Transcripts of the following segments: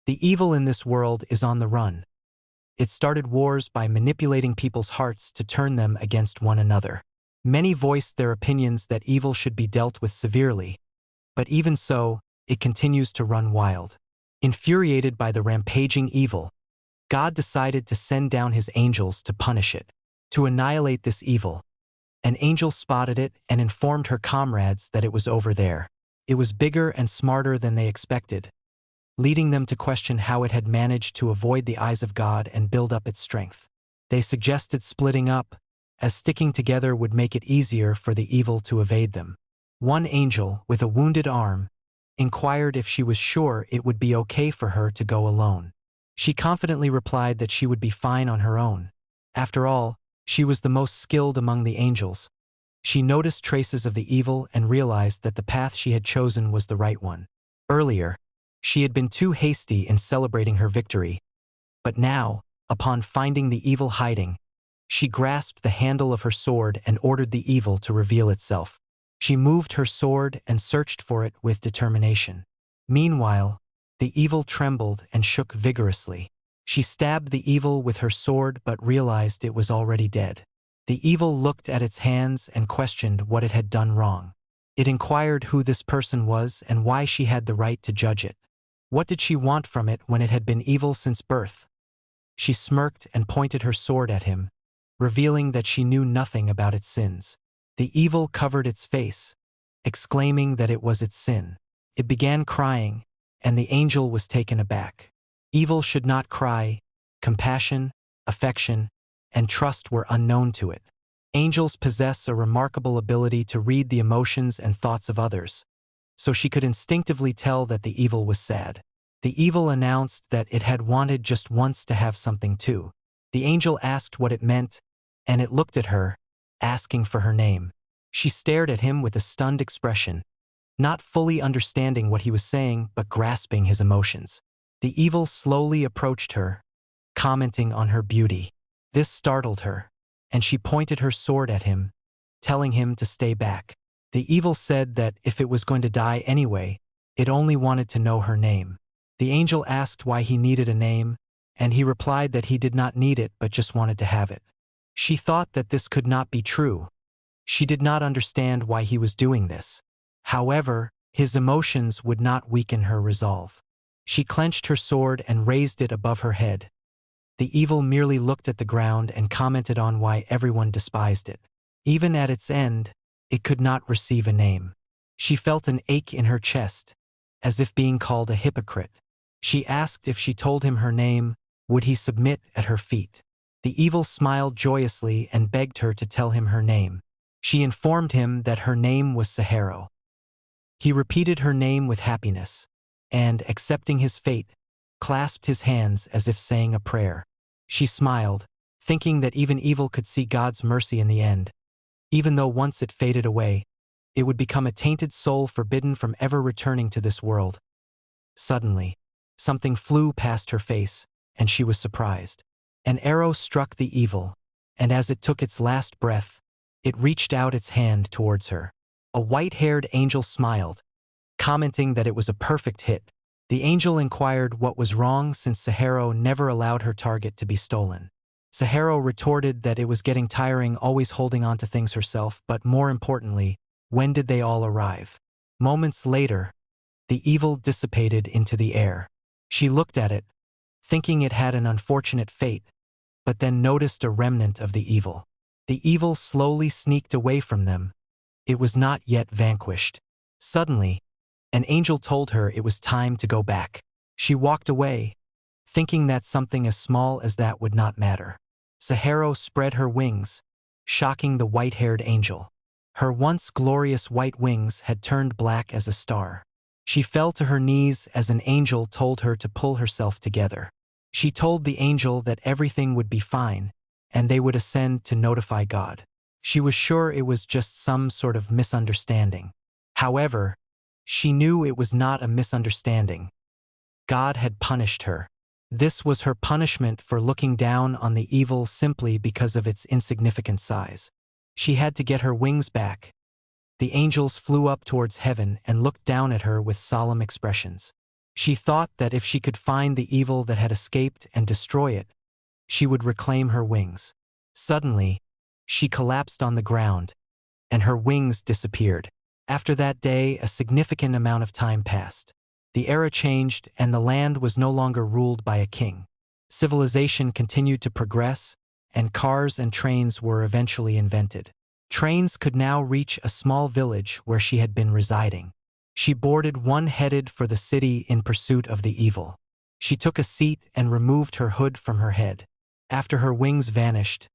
The evil in this world is on the run. It started wars by manipulating people's hearts to turn them against one another. Many voiced their opinions that evil should be dealt with severely, but even so, it continues to run wild. Infuriated by the rampaging evil, God decided to send down his angels to punish it. To annihilate this evil, an angel spotted it and informed her comrades that it was over there. It was bigger and smarter than they expected, leading them to question how it had managed to avoid the eyes of God and build up its strength. They suggested splitting up, as sticking together would make it easier for the evil to evade them. One angel, with a wounded arm, inquired if she was sure it would be okay for her to go alone. She confidently replied that she would be fine on her own. After all, she was the most skilled among the angels. She noticed traces of the evil and realized that the path she had chosen was the right one. Earlier, she had been too hasty in celebrating her victory, but now, upon finding the evil hiding, she grasped the handle of her sword and ordered the evil to reveal itself. She moved her sword and searched for it with determination. Meanwhile, the evil trembled and shook vigorously. She stabbed the evil with her sword but realized it was already dead. The evil looked at its hands and questioned what it had done wrong. It inquired who this person was and why she had the right to judge it. What did she want from it when it had been evil since birth? She smirked and pointed her sword at him, revealing that she knew nothing about its sins. The evil covered its face, exclaiming that it was its sin. It began crying, and the angel was taken aback. Evil should not cry. Compassion, affection, and trust were unknown to it. Angels possess a remarkable ability to read the emotions and thoughts of others, so she could instinctively tell that the evil was sad. The evil announced that it had wanted just once to have something too. The angel asked what it meant, and it looked at her, asking for her name. She stared at him with a stunned expression, not fully understanding what he was saying but grasping his emotions. The evil slowly approached her, commenting on her beauty. This startled her, and she pointed her sword at him, telling him to stay back. The evil said that if it was going to die anyway, it only wanted to know her name. The angel asked why he needed a name, and he replied that he did not need it but just wanted to have it. She thought that this could not be true. She did not understand why he was doing this. However, his emotions would not weaken her resolve. She clenched her sword and raised it above her head. The evil merely looked at the ground and commented on why everyone despised it. Even at its end, it could not receive a name. She felt an ache in her chest, as if being called a hypocrite. She asked if she told him her name, would he submit at her feet. The evil smiled joyously and begged her to tell him her name. She informed him that her name was Sahara. He repeated her name with happiness, and, accepting his fate, clasped his hands as if saying a prayer. She smiled, thinking that even evil could see God's mercy in the end. Even though once it faded away, it would become a tainted soul forbidden from ever returning to this world. Suddenly, something flew past her face, and she was surprised. An arrow struck the evil, and as it took its last breath, it reached out its hand towards her. A white-haired angel smiled, commenting that it was a perfect hit. The angel inquired what was wrong since Sahara never allowed her target to be stolen. Sahara retorted that it was getting tiring always holding on to things herself, but more importantly, when did they all arrive? Moments later, the evil dissipated into the air. She looked at it, thinking it had an unfortunate fate, but then noticed a remnant of the evil. The evil slowly sneaked away from them. It was not yet vanquished. Suddenly, an angel told her it was time to go back. She walked away, thinking that something as small as that would not matter. Sahara spread her wings, shocking the white-haired angel. Her once glorious white wings had turned black as a star. She fell to her knees as an angel told her to pull herself together. She told the angel that everything would be fine, and they would ascend to notify God. She was sure it was just some sort of misunderstanding. However, she knew it was not a misunderstanding. God had punished her. This was her punishment for looking down on the evil simply because of its insignificant size. She had to get her wings back. The angels flew up towards heaven and looked down at her with solemn expressions. She thought that if she could find the evil that had escaped and destroy it, she would reclaim her wings. Suddenly, she collapsed on the ground, and her wings disappeared. After that day, a significant amount of time passed. The era changed, and the land was no longer ruled by a king. Civilization continued to progress, and cars and trains were eventually invented. Trains could now reach a small village where she had been residing. She boarded one headed for the city in pursuit of the evil. She took a seat and removed her hood from her head. After her wings vanished,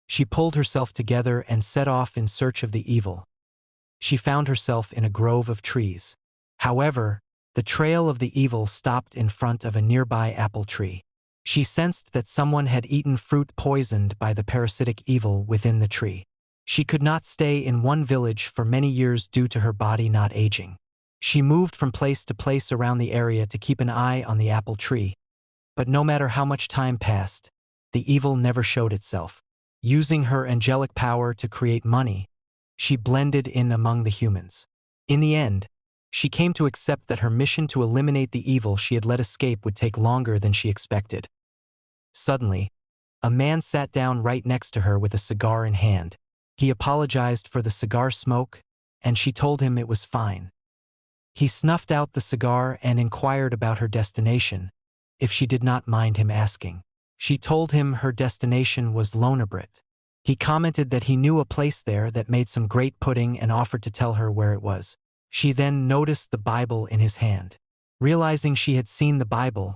she pulled herself together and set off in search of the evil. She found herself in a grove of trees. However, the trail of the evil stopped in front of a nearby apple tree. She sensed that someone had eaten fruit poisoned by the parasitic evil within the tree. She could not stay in one village for many years due to her body not aging. She moved from place to place around the area to keep an eye on the apple tree. But no matter how much time passed, the evil never showed itself. Using her angelic power to create money, she blended in among the humans. In the end, she came to accept that her mission to eliminate the evil she had let escape would take longer than she expected. Suddenly, a man sat down right next to her with a cigar in hand. He apologized for the cigar smoke, and she told him it was fine. He snuffed out the cigar and inquired about her destination, if she did not mind him asking. She told him her destination was Lonabrit. He commented that he knew a place there that made some great pudding and offered to tell her where it was. She then noticed the Bible in his hand. Realizing she had seen the Bible,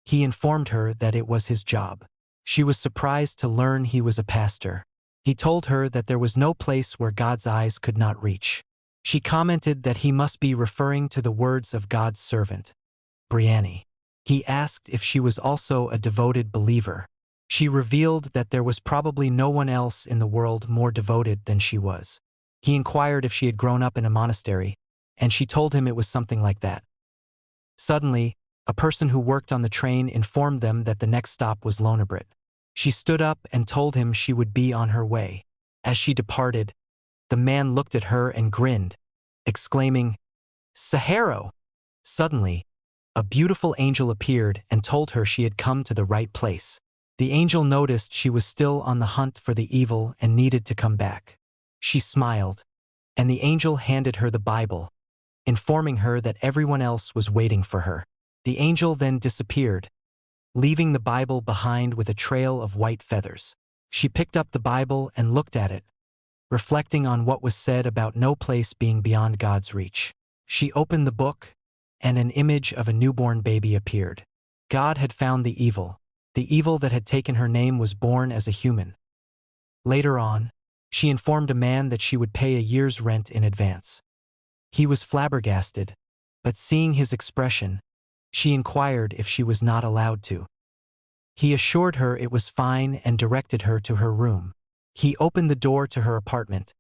he informed her that it was his job. She was surprised to learn he was a pastor. He told her that there was no place where God's eyes could not reach. She commented that he must be referring to the words of God's servant, Brianni. He asked if she was also a devoted believer. She revealed that there was probably no one else in the world more devoted than she was. He inquired if she had grown up in a monastery, and she told him it was something like that. Suddenly, a person who worked on the train informed them that the next stop was Lonabrit. She stood up and told him she would be on her way. As she departed, the man looked at her and grinned, exclaiming, "Saharo!" Suddenly, a beautiful angel appeared and told her she had come to the right place. The angel noticed she was still on the hunt for the evil and needed to come back. She smiled, and the angel handed her the Bible, informing her that everyone else was waiting for her. The angel then disappeared, leaving the Bible behind with a trail of white feathers. She picked up the Bible and looked at it, reflecting on what was said about no place being beyond God's reach. She opened the book, and an image of a newborn baby appeared. God had found the evil. The evil that had taken her name was born as a human. Later on, she informed a man that she would pay a year's rent in advance. He was flabbergasted, but seeing his expression, she inquired if she was not allowed to. He assured her it was fine and directed her to her room. He opened the door to her apartment,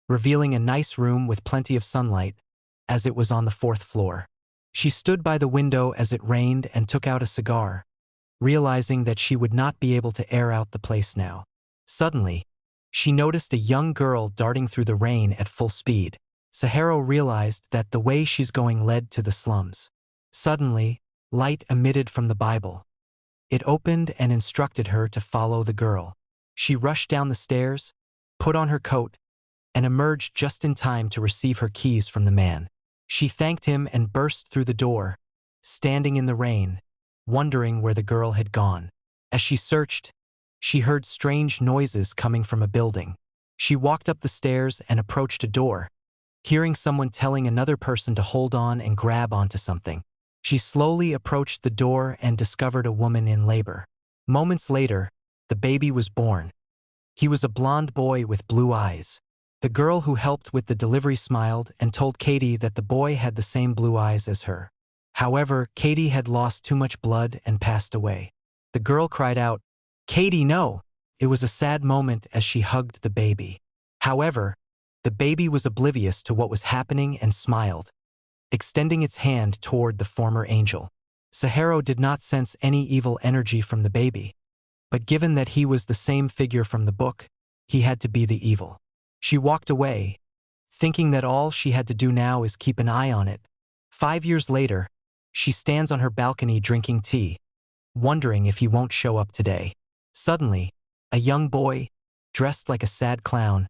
revealing a nice room with plenty of sunlight, as it was on the 4th floor. She stood by the window as it rained and took out a cigar, realizing that she would not be able to air out the place now. Suddenly, she noticed a young girl darting through the rain at full speed. Saharo realized that the way she's going led to the slums. Suddenly, light emitted from the Bible. It opened and instructed her to follow the girl. She rushed down the stairs, put on her coat, and emerged just in time to receive her keys from the man. She thanked him and burst through the door, standing in the rain, wondering where the girl had gone. As she searched, she heard strange noises coming from a building. She walked up the stairs and approached a door, hearing someone telling another person to hold on and grab onto something. She slowly approached the door and discovered a woman in labor. Moments later, the baby was born. He was a blonde boy with blue eyes. The girl who helped with the delivery smiled and told Katie that the boy had the same blue eyes as her. However, Katie had lost too much blood and passed away. The girl cried out, "Katie, no!" It was a sad moment as she hugged the baby. However, the baby was oblivious to what was happening and smiled, extending its hand toward the former angel. Saharo did not sense any evil energy from the baby, but given that he was the same figure from the book, he had to be the evil. She walked away, thinking that all she had to do now is keep an eye on it. 5 years later, She stands on her balcony drinking tea, wondering if he won't show up today. Suddenly, a young boy, dressed like a sad clown,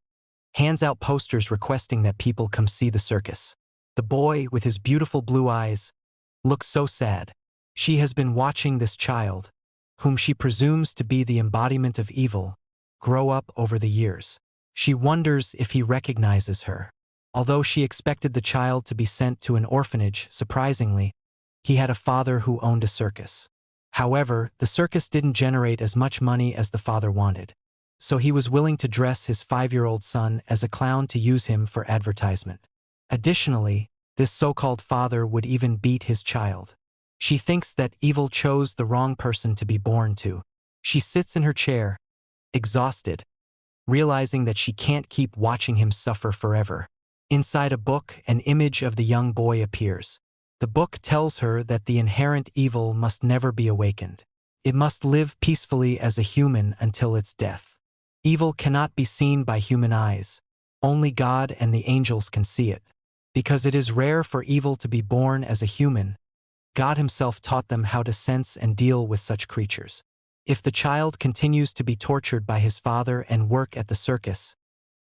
hands out posters requesting that people come see the circus. The boy, with his beautiful blue eyes, looks so sad. She has been watching this child, whom she presumes to be the embodiment of evil, grow up over the years. She wonders if he recognizes her. Although she expected the child to be sent to an orphanage, surprisingly, he had a father who owned a circus. However, the circus didn't generate as much money as the father wanted, so he was willing to dress his 5-year-old son as a clown to use him for advertisement. Additionally, this so-called father would even beat his child. She thinks that evil chose the wrong person to be born to. She sits in her chair, exhausted, realizing that she can't keep watching him suffer forever. Inside a book, an image of the young boy appears. The book tells her that the inherent evil must never be awakened. It must live peacefully as a human until its death. Evil cannot be seen by human eyes. Only God and the angels can see it. Because it is rare for evil to be born as a human, God himself taught them how to sense and deal with such creatures. If the child continues to be tortured by his father and work at the circus,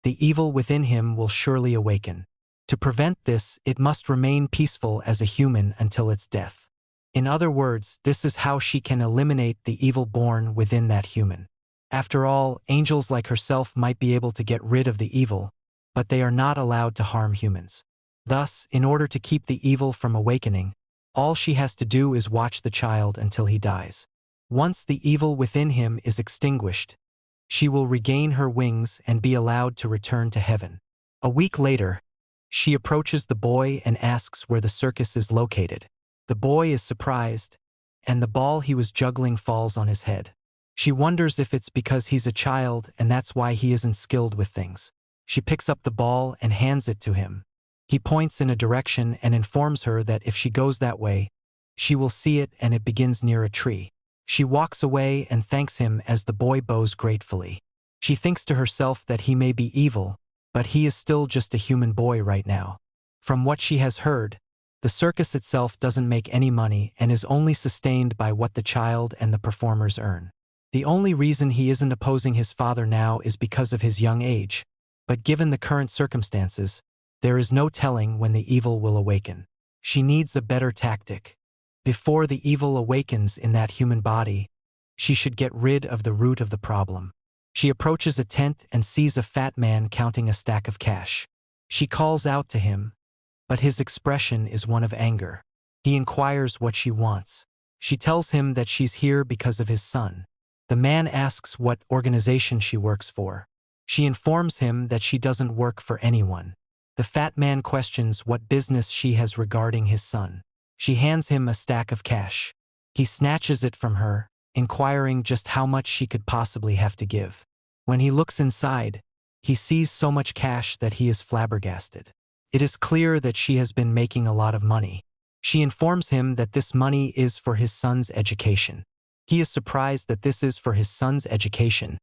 the evil within him will surely awaken. To prevent this, it must remain peaceful as a human until its death. In other words, this is how she can eliminate the evil born within that human. After all, angels like herself might be able to get rid of the evil, but they are not allowed to harm humans. Thus, in order to keep the evil from awakening, all she has to do is watch the child until he dies. Once the evil within him is extinguished, she will regain her wings and be allowed to return to heaven. A week later, she approaches the boy and asks where the circus is located. The boy is surprised, and the ball he was juggling falls on his head. She wonders if it's because he's a child and that's why he isn't skilled with things. She picks up the ball and hands it to him. He points in a direction and informs her that if she goes that way, she will see it, and it begins near a tree. She walks away and thanks him as the boy bows gratefully. She thinks to herself that he may be evil, but he is still just a human boy right now. From what she has heard, the circus itself doesn't make any money and is only sustained by what the child and the performers earn. The only reason he isn't opposing his father now is because of his young age, but given the current circumstances, there is no telling when the evil will awaken. She needs a better tactic. Before the evil awakens in that human body, she should get rid of the root of the problem. She approaches a tent and sees a fat man counting a stack of cash. She calls out to him, but his expression is one of anger. He inquires what she wants. She tells him that she's here because of his son. The man asks what organization she works for. She informs him that she doesn't work for anyone. The fat man questions what business she has regarding his son. She hands him a stack of cash. He snatches it from her, inquiring just how much she could possibly have to give. When he looks inside, he sees so much cash that he is flabbergasted. It is clear that she has been making a lot of money. She informs him that this money is for his son's education. He is surprised that this is for his son's education,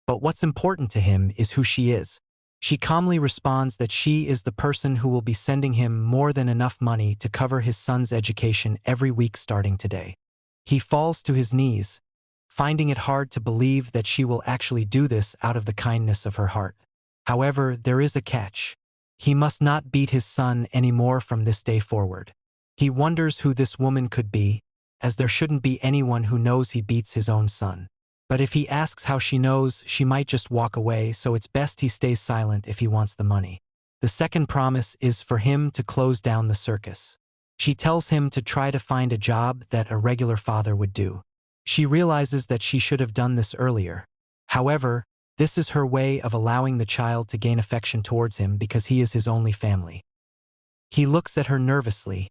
but what's important to him is who she is. She calmly responds that she is the person who will be sending him more than enough money to cover his son's education every week starting today. He falls to his knees, finding it hard to believe that she will actually do this out of the kindness of her heart. However, there is a catch. He must not beat his son anymore from this day forward. He wonders who this woman could be, as there shouldn't be anyone who knows he beats his own son. But if he asks how she knows, she might just walk away, so it's best he stays silent if he wants the money. The second promise is for him to close down the circus. She tells him to try to find a job that a regular father would do. She realizes that she should have done this earlier. However, this is her way of allowing the child to gain affection towards him because he is his only family. He looks at her nervously,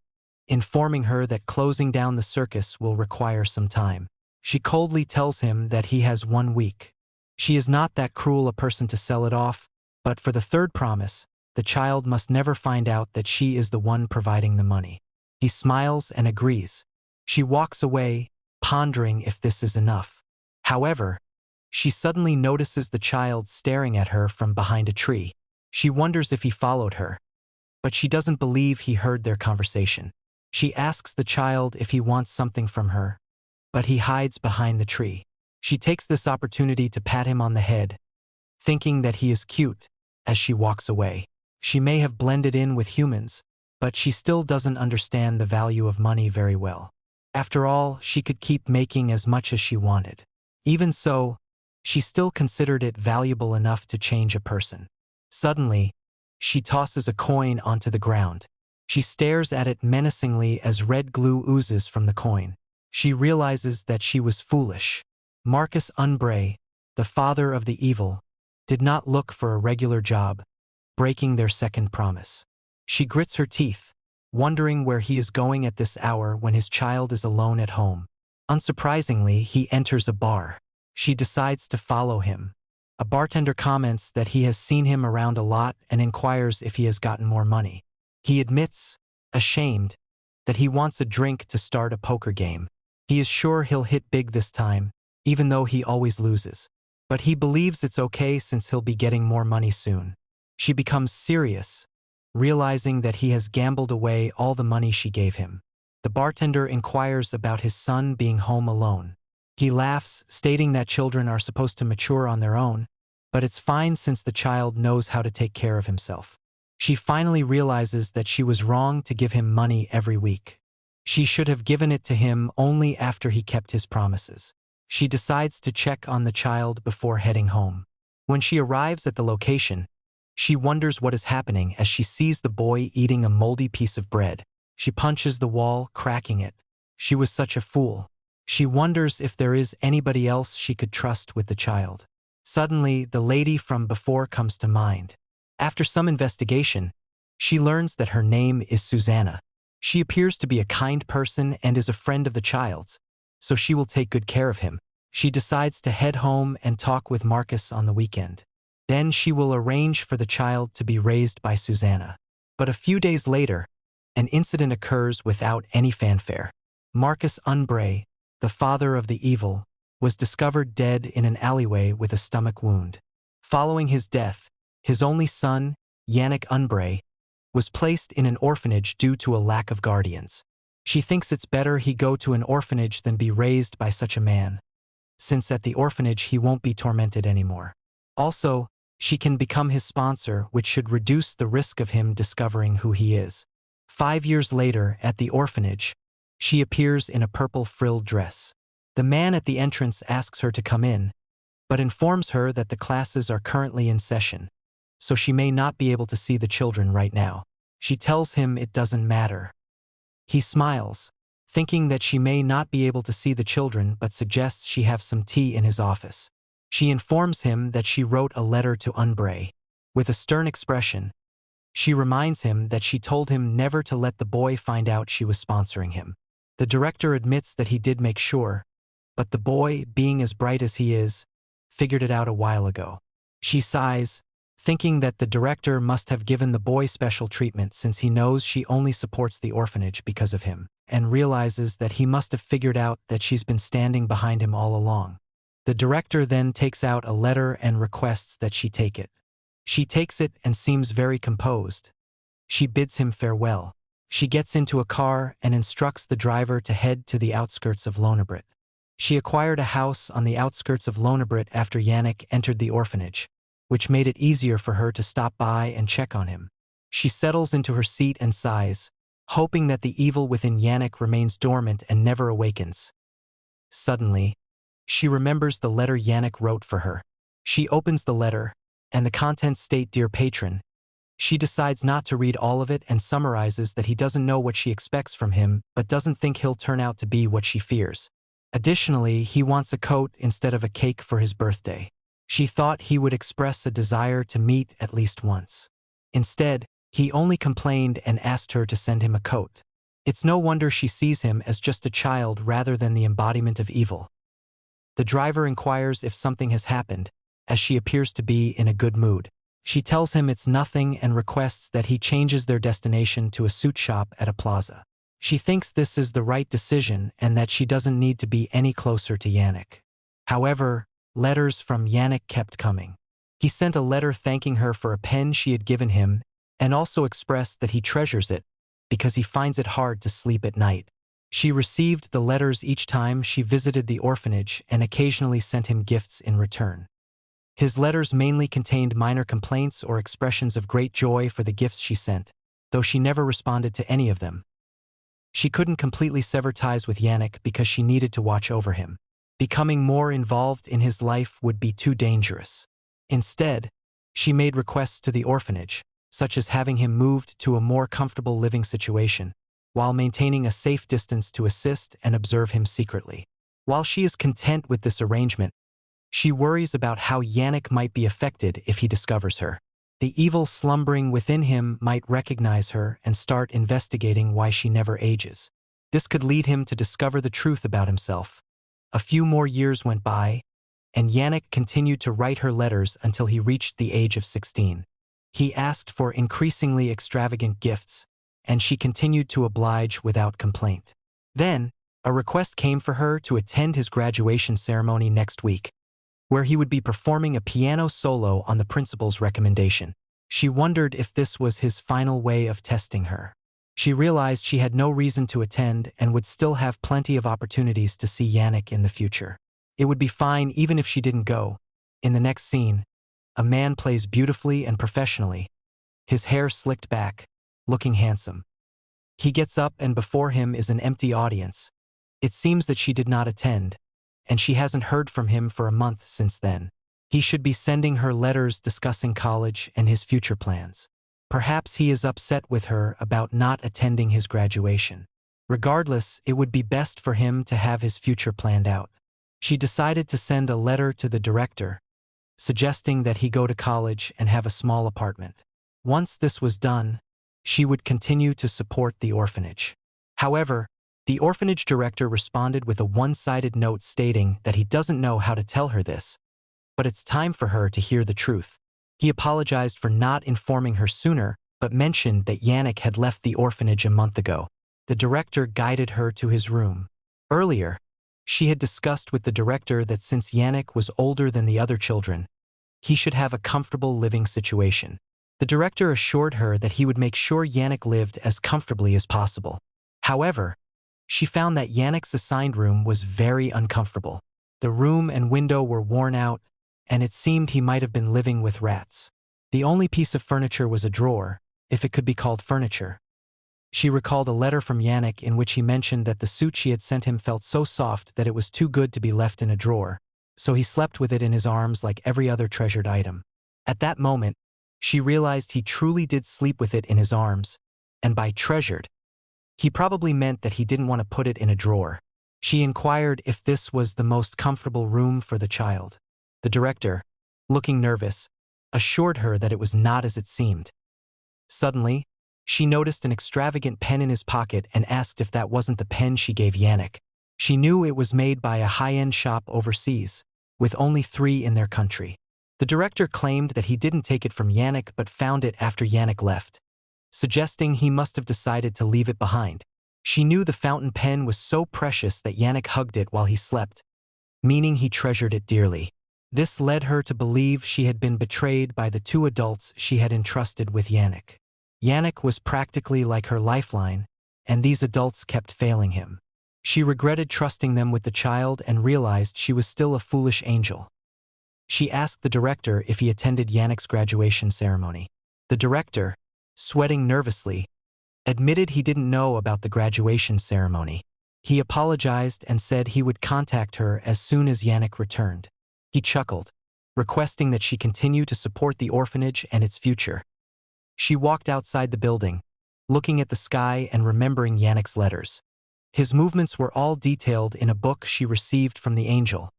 informing her that closing down the circus will require some time. She coldly tells him that he has 1 week. She is not that cruel a person to sell it off, but for the third promise, the child must never find out that she is the one providing the money. He smiles and agrees. She walks away, pondering if this is enough. However, she suddenly notices the child staring at her from behind a tree. She wonders if he followed her, but she doesn't believe he heard their conversation. She asks the child if he wants something from her, but he hides behind the tree. She takes this opportunity to pat him on the head, thinking that he is cute, as she walks away. She may have blended in with humans, but she still doesn't understand the value of money very well. After all, she could keep making as much as she wanted. Even so, she still considered it valuable enough to change a person. Suddenly, she tosses a coin onto the ground. She stares at it menacingly as red glue oozes from the coin. She realizes that she was foolish. Marcus Unbray, the father of the evil, did not look for a regular job, breaking their second promise. She grits her teeth, wondering where he is going at this hour when his child is alone at home. Unsurprisingly, he enters a bar. She decides to follow him. A bartender comments that he has seen him around a lot and inquires if he has gotten more money. He admits, ashamed, that he wants a drink to start a poker game. He is sure he'll hit big this time, even though he always loses. But he believes it's okay since he'll be getting more money soon. She becomes serious, realizing that he has gambled away all the money she gave him. The bartender inquires about his son being home alone. He laughs, stating that children are supposed to mature on their own, but it's fine since the child knows how to take care of himself. She finally realizes that she was wrong to give him money every week. She should have given it to him only after he kept his promises. She decides to check on the child before heading home. When she arrives at the location, she wonders what is happening as she sees the boy eating a moldy piece of bread. She punches the wall, cracking it. She was such a fool. She wonders if there is anybody else she could trust with the child. Suddenly, the lady from before comes to mind. After some investigation, she learns that her name is Susanna. She appears to be a kind person and is a friend of the child's, so she will take good care of him. She decides to head home and talk with Marcus on the weekend. Then she will arrange for the child to be raised by Susanna. But a few days later, an incident occurs without any fanfare. Marcus Unbray, the father of the evil, was discovered dead in an alleyway with a stomach wound. Following his death, his only son, Yannick Unbray, was placed in an orphanage due to a lack of guardians. She thinks it's better he go to an orphanage than be raised by such a man, since at the orphanage he won't be tormented anymore. Also, she can become his sponsor, which should reduce the risk of him discovering who he is. 5 years later, at the orphanage, she appears in a purple frilled dress. The man at the entrance asks her to come in, but informs her that the classes are currently in session, so she may not be able to see the children right now. She tells him it doesn't matter. He smiles, thinking that she may not be able to see the children but suggests she have some tea in his office. She informs him that she wrote a letter to Unbray. With a stern expression, she reminds him that she told him never to let the boy find out she was sponsoring him. The director admits that he did make sure, but the boy, being as bright as he is, figured it out a while ago. She sighs, thinking that the director must have given the boy special treatment since he knows she only supports the orphanage because of him, and realizes that he must have figured out that she's been standing behind him all along. The director then takes out a letter and requests that she take it. She takes it and seems very composed. She bids him farewell. She gets into a car and instructs the driver to head to the outskirts of Lonebrit. She acquired a house on the outskirts of Lonebrit after Yannick entered the orphanage, which made it easier for her to stop by and check on him. She settles into her seat and sighs, hoping that the evil within Yannick remains dormant and never awakens. Suddenly, she remembers the letter Yannick wrote for her. She opens the letter, and the contents state, "Dear patron." She decides not to read all of it and summarizes that he doesn't know what she expects from him but doesn't think he'll turn out to be what she fears. Additionally, he wants a coat instead of a cake for his birthday. She thought he would express a desire to meet at least once. Instead, he only complained and asked her to send him a coat. It's no wonder she sees him as just a child rather than the embodiment of evil. The driver inquires if something has happened, as she appears to be in a good mood. She tells him it's nothing and requests that he changes their destination to a suit shop at a plaza. She thinks this is the right decision and that she doesn't need to be any closer to Yannick. However, letters from Yannick kept coming. He sent a letter thanking her for a pen she had given him and also expressed that he treasures it because he finds it hard to sleep at night. She received the letters each time she visited the orphanage and occasionally sent him gifts in return. His letters mainly contained minor complaints or expressions of great joy for the gifts she sent, though she never responded to any of them. She couldn't completely sever ties with Yannick because she needed to watch over him. Becoming more involved in his life would be too dangerous. Instead, she made requests to the orphanage, such as having him moved to a more comfortable living situation, while maintaining a safe distance to assist and observe him secretly. While she is content with this arrangement, she worries about how Yannick might be affected if he discovers her. The evil slumbering within him might recognize her and start investigating why she never ages. This could lead him to discover the truth about himself. A few more years went by, and Yannick continued to write her letters until he reached the age of 16. He asked for increasingly extravagant gifts, and she continued to oblige without complaint. Then, a request came for her to attend his graduation ceremony next week, where he would be performing a piano solo on the principal's recommendation. She wondered if this was his final way of testing her. She realized she had no reason to attend and would still have plenty of opportunities to see Yannick in the future. It would be fine even if she didn't go. In the next scene, a man plays beautifully and professionally, his hair slicked back, looking handsome. He gets up and before him is an empty audience. It seems that she did not attend, and she hasn't heard from him for a month since then. He should be sending her letters discussing college and his future plans. Perhaps he is upset with her about not attending his graduation. Regardless, it would be best for him to have his future planned out. She decided to send a letter to the director, suggesting that he go to college and have a small apartment. Once this was done, she would continue to support the orphanage. However, the orphanage director responded with a one-sided note stating that he doesn't know how to tell her this, but it's time for her to hear the truth. He apologized for not informing her sooner, but mentioned that Yannick had left the orphanage a month ago. The director guided her to his room. Earlier, she had discussed with the director that since Yannick was older than the other children, he should have a comfortable living situation. The director assured her that he would make sure Yannick lived as comfortably as possible. However, she found that Yannick's assigned room was very uncomfortable. The room and window were worn out, and it seemed he might have been living with rats. The only piece of furniture was a drawer, if it could be called furniture. She recalled a letter from Yannick in which he mentioned that the suit she had sent him felt so soft that it was too good to be left in a drawer, so he slept with it in his arms like every other treasured item. At that moment, she realized he truly did sleep with it in his arms, and by treasured, he probably meant that he didn't want to put it in a drawer. She inquired if this was the most comfortable room for the child. The director, looking nervous, assured her that it was not as it seemed. Suddenly, she noticed an extravagant pen in his pocket and asked if that wasn't the pen she gave Yannick. She knew it was made by a high-end shop overseas, with only 3 in their country. The director claimed that he didn't take it from Yannick but found it after Yannick left, suggesting he must have decided to leave it behind. She knew the fountain pen was so precious that Yannick hugged it while he slept, meaning he treasured it dearly. This led her to believe she had been betrayed by the 2 adults she had entrusted with Yannick. Yannick was practically like her lifeline, and these adults kept failing him. She regretted trusting them with the child and realized she was still a foolish angel. She asked the director if he attended Yannick's graduation ceremony. The director, sweating nervously, admitted he didn't know about the graduation ceremony. He apologized and said he would contact her as soon as Yannick returned. He chuckled, requesting that she continue to support the orphanage and its future. She walked outside the building, looking at the sky and remembering Yannick's letters. His movements were all detailed in a book she received from the angel,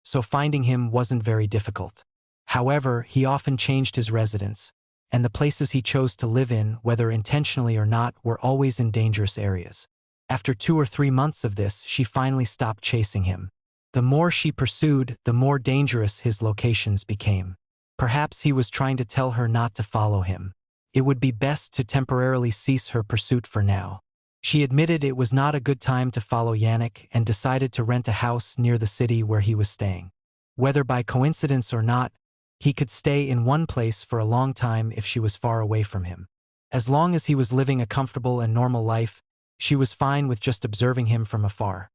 so finding him wasn't very difficult. However, he often changed his residence, and the places he chose to live in, whether intentionally or not, were always in dangerous areas. After 2 or 3 months of this, she finally stopped chasing him. The more she pursued, the more dangerous his locations became. Perhaps he was trying to tell her not to follow him. It would be best to temporarily cease her pursuit for now. She admitted it was not a good time to follow Yannick and decided to rent a house near the city where he was staying. Whether by coincidence or not, he could stay in one place for a long time if she was far away from him. As long as he was living a comfortable and normal life, she was fine with just observing him from afar.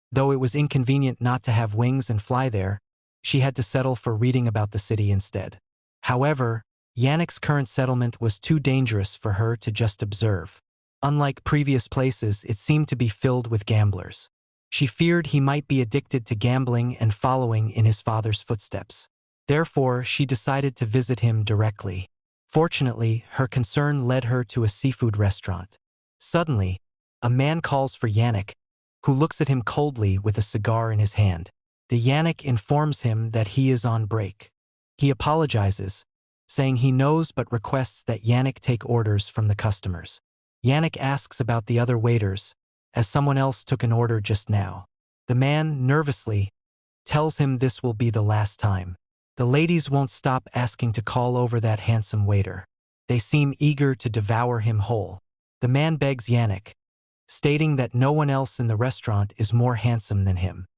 Though it was inconvenient not to have wings and fly there, she had to settle for reading about the city instead. However, Yannick's current settlement was too dangerous for her to just observe. Unlike previous places, it seemed to be filled with gamblers. She feared he might be addicted to gambling and following in his father's footsteps. Therefore, she decided to visit him directly. Fortunately, her concern led her to a seafood restaurant. Suddenly, a man calls for Yannick, who looks at him coldly with a cigar in his hand. The Yannick informs him that he is on break. He apologizes, saying he knows but requests that Yannick take orders from the customers. Yannick asks about the other waiters, as someone else took an order just now. The man, nervously, tells him this will be the last time. The ladies won't stop asking to call over that handsome waiter. They seem eager to devour him whole. The man begs Yannick, stating that no one else in the restaurant is more handsome than him.